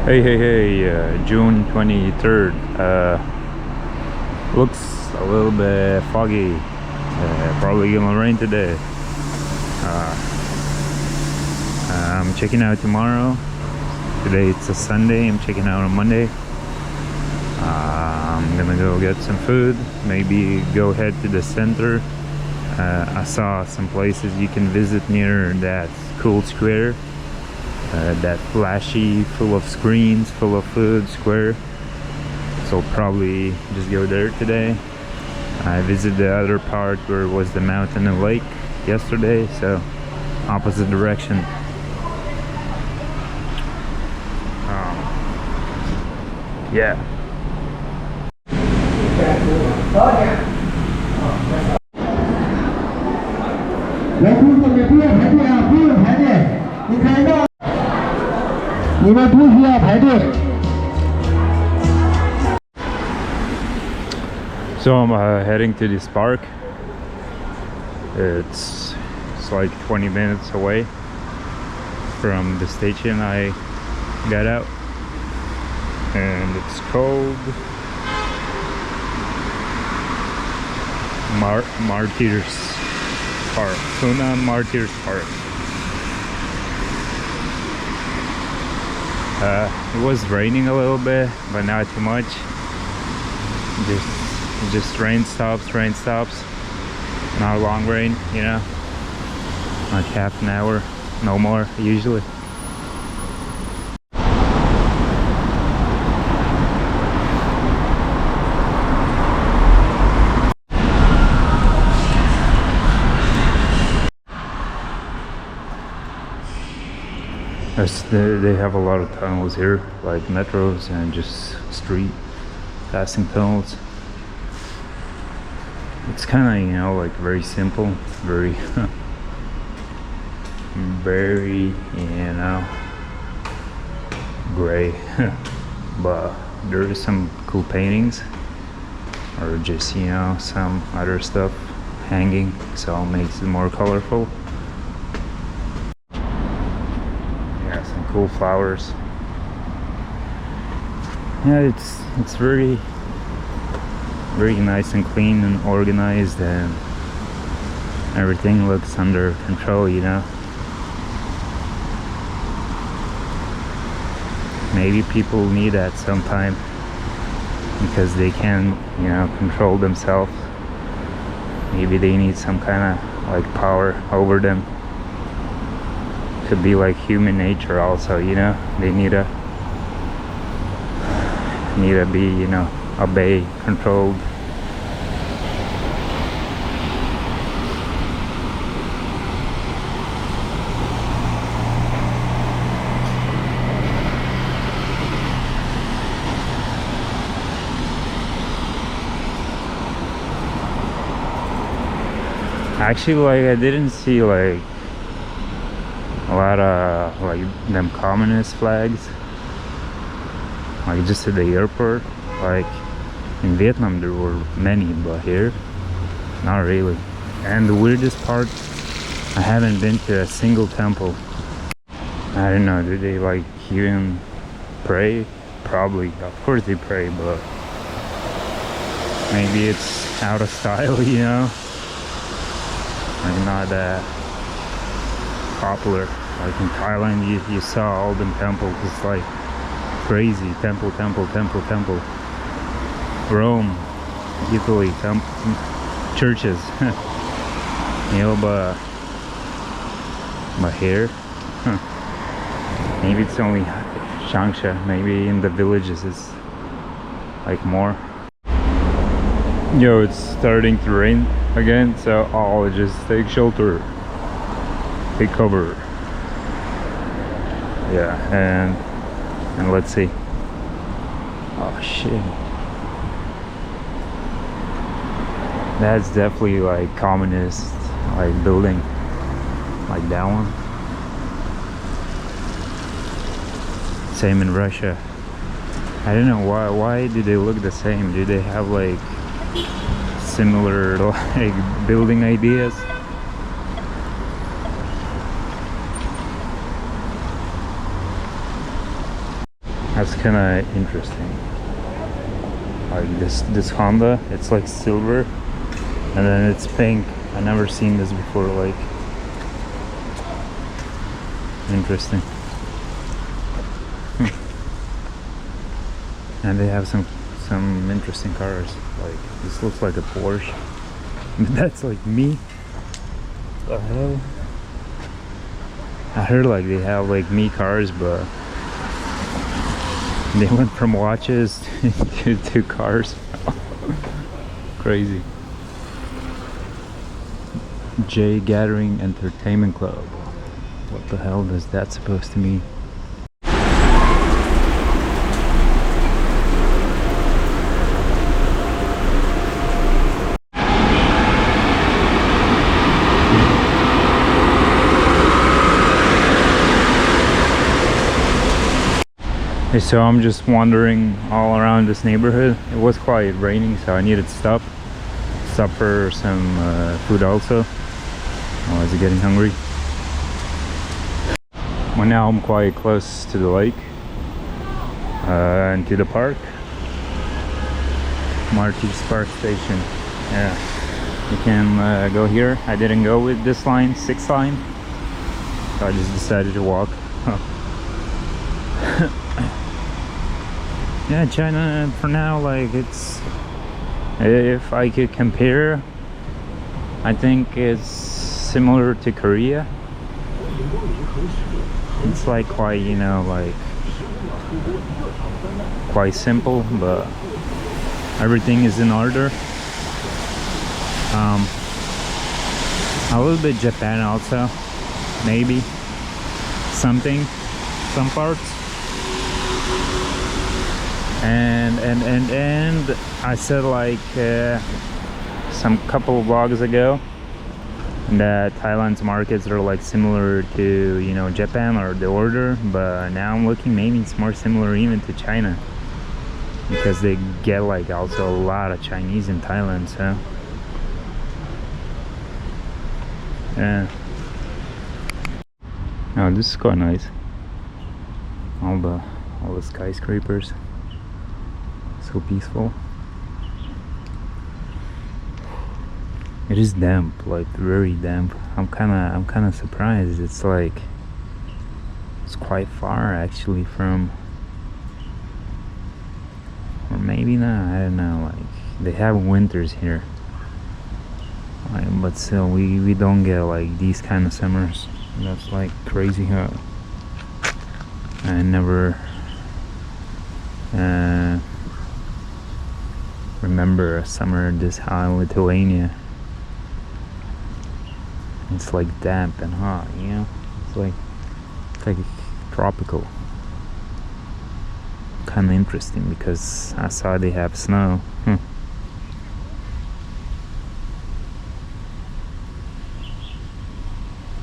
Hey, June 23rd. Looks a little bit foggy. Probably gonna rain today. I'm checking out tomorrow. Today it's a Sunday. I'm checking out on Monday. I'm gonna go get some food. Maybe go head to the center. I saw some places you can visit near that cool square. That flashy, full of screens, full of food square. So I'll probably just go there today. I visited the other part where was the mountain and lake yesterday, so opposite direction. Yeah. So I'm heading to this park. It's like 20 minutes away from the station I got out, and it's called Martyr's Park, Hunan Martyr's Park. It was raining a little bit, but not too much. Just rain stops. Not a long rain, you know, like half an hour, no more usually. They have a lot of tunnels here, like metros and just street passing tunnels. It's kind of, you know, like very simple, very very, you know, gray. But there is some cool paintings, or just, you know, some other stuff hanging, so it makes it more colorful. Yeah, some cool flowers. Yeah, it's very nice and clean and organized, and everything looks under control, you know. Maybe people need that sometime because they can't, you know, control themselves. Maybe they need some kind of like power over them. Could be like human nature also, you know. They need to be, you know, obey, controlled. Actually, like, I didn't see like a lot of like them communist flags, like just at the airport. Like in Vietnam there were many, but here not really. And the weirdest part, I haven't been to a single temple. I don't know, do they like even pray? Probably, of course they pray, but maybe it's out of style, you know, like not that popular. Like in Thailand you saw all them temples. It's like crazy. Temple. Rome, Italy, churches. You know, but here, maybe it's only Changsha. Maybe in the villages it's like more. Yo, it's starting to rain again, so I'll just take shelter, take cover. Yeah, and let's see. Oh shit, that's definitely like communist like building, like that one. Same in Russia. I don't know why do they look the same? Do they have like similar like building ideas? That's kind of interesting. Like this Honda, it's like silver, and then it's pink. I never seen this before. Like, interesting. And they have some interesting cars. Like, this looks like a Porsche. That's like me. What the hell? I heard like they have like me cars, but they went from watches to cars. Crazy. J Gathering Entertainment Club. What the hell is that supposed to mean? Okay, so I'm just wandering all around this neighborhood. It was quite raining, so I needed to stop for some food also. I was getting hungry. Well, now I'm quite close to the lake and to the park. Martyr's Park Station. Yeah, you can go here. I didn't go with this line, 6th line, so I just decided to walk. Yeah, China for now, like, it's, if I could compare, I think it's similar to Korea. It's like quite, you know, like quite simple, but everything is in order. A little bit Japan also, maybe some parts. And I said like some couple of vlogs ago that Thailand's markets are like similar to, you know, Japan or the order, but now I'm looking, maybe it's more similar even to China, because they get like also a lot of Chinese in Thailand. So yeah. Oh, this is quite nice. All the skyscrapers, so peaceful. It is damp, like very damp. I'm kind of surprised. It's like it's quite far actually from, or maybe not. I don't know. Like, they have winters here, but still, we don't get like these kind of summers. That's like crazy hot. I never remember a summer this hot in Lithuania. It's like damp and hot, you know. It's like tropical. Kind of interesting because I saw they have snow.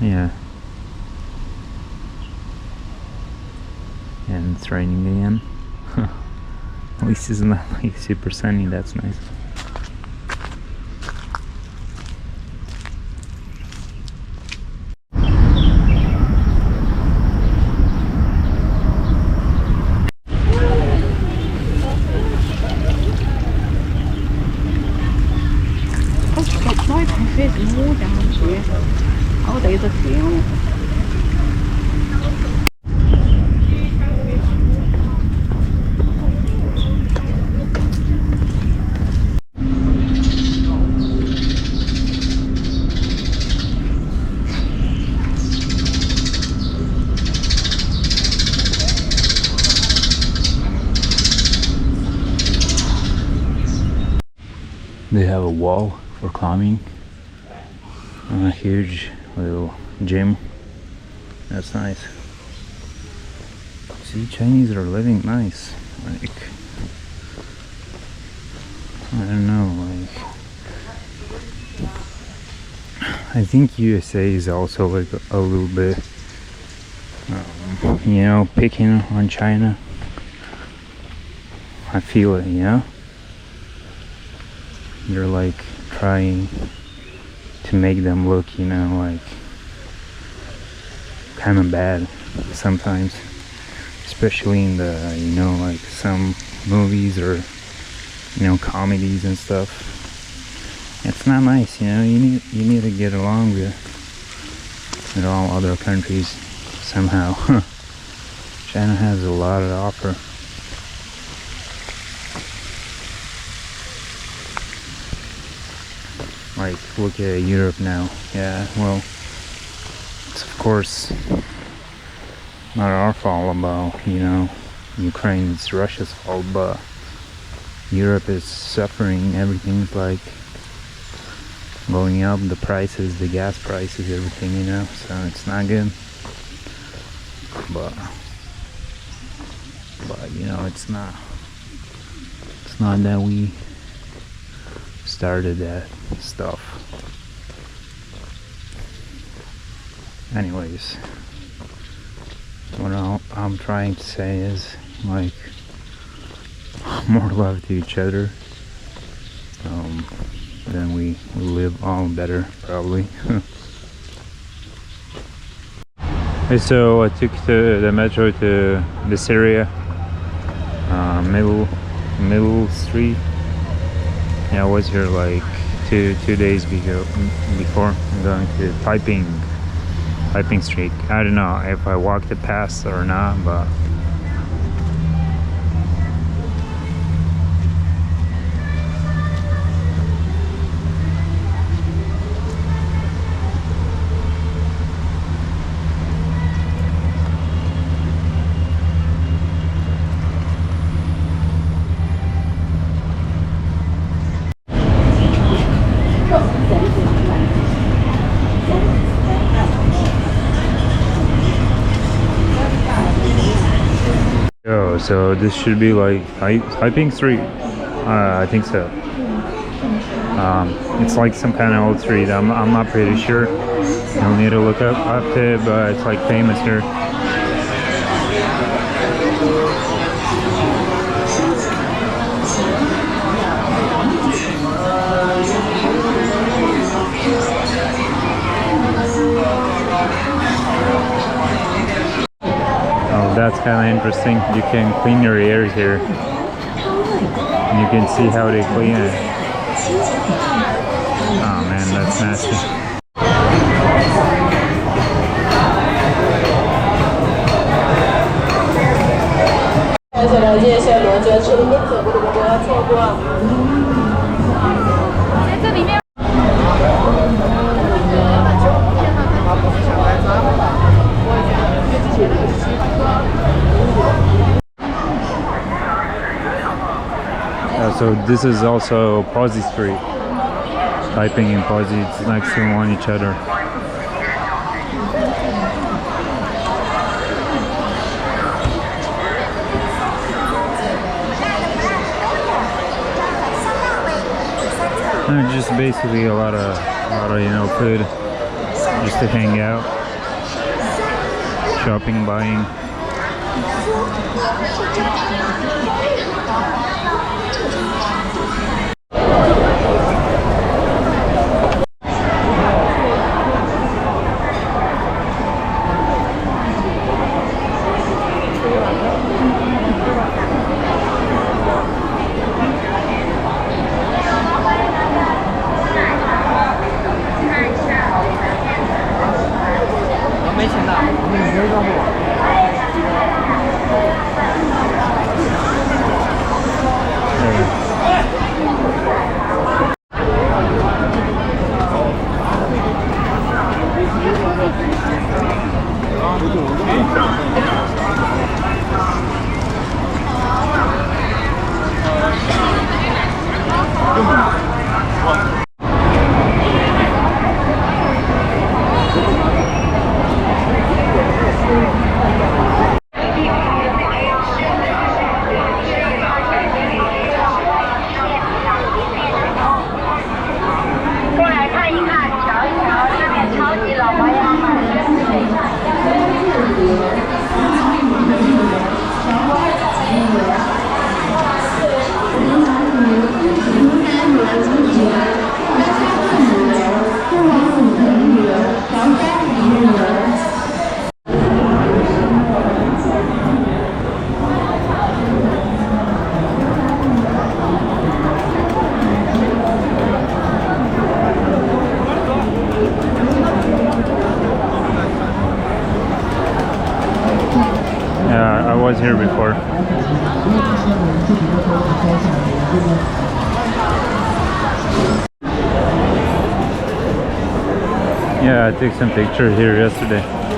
Yeah. And it's raining again. At least it's not like super sunny. That's nice. They have a wall for climbing and a huge little gym. That's nice. See, Chinese are living nice. Like, I don't know, like, I think USA is also like a little bit, you know, picking on China. I feel it, you know. They're like trying to make them look, you know, like kind of bad sometimes, especially in the, you know, like some movies or, you know, comedies and stuff. It's not nice, you know. You need to get along with all other countries somehow. China has a lot to offer. Like, look at Europe now. Yeah, well, it's of course not our fault about, you know, Ukraine. It's Russia's fault, but Europe is suffering. Everything's like going up, the prices, the gas prices, everything, you know, so it's not good. But you know, it's not that we started that stuff. Anyways, what I'm trying to say is, like, more love to each other. Then we live all better, probably. Okay, so I took the metro to this area, middle street. Yeah, I was here like two days before. I'm going to Piping Street. I don't know if I walked it past or not, but so this should be like Piping Street. I think so. It's like some kind of old street. I'm not pretty sure. You'll need to look up it, but it's like famous here. That's kind of interesting. You can clean your ears here. And you can see how they clean it. Oh man, that's nasty. So this is also Pozzi Street. Piping and Pozzi, it's next to each other. And just basically a lot of you know, food, just to hang out, shopping, buying. Yeah, I was here before. Yeah, I took some pictures here yesterday.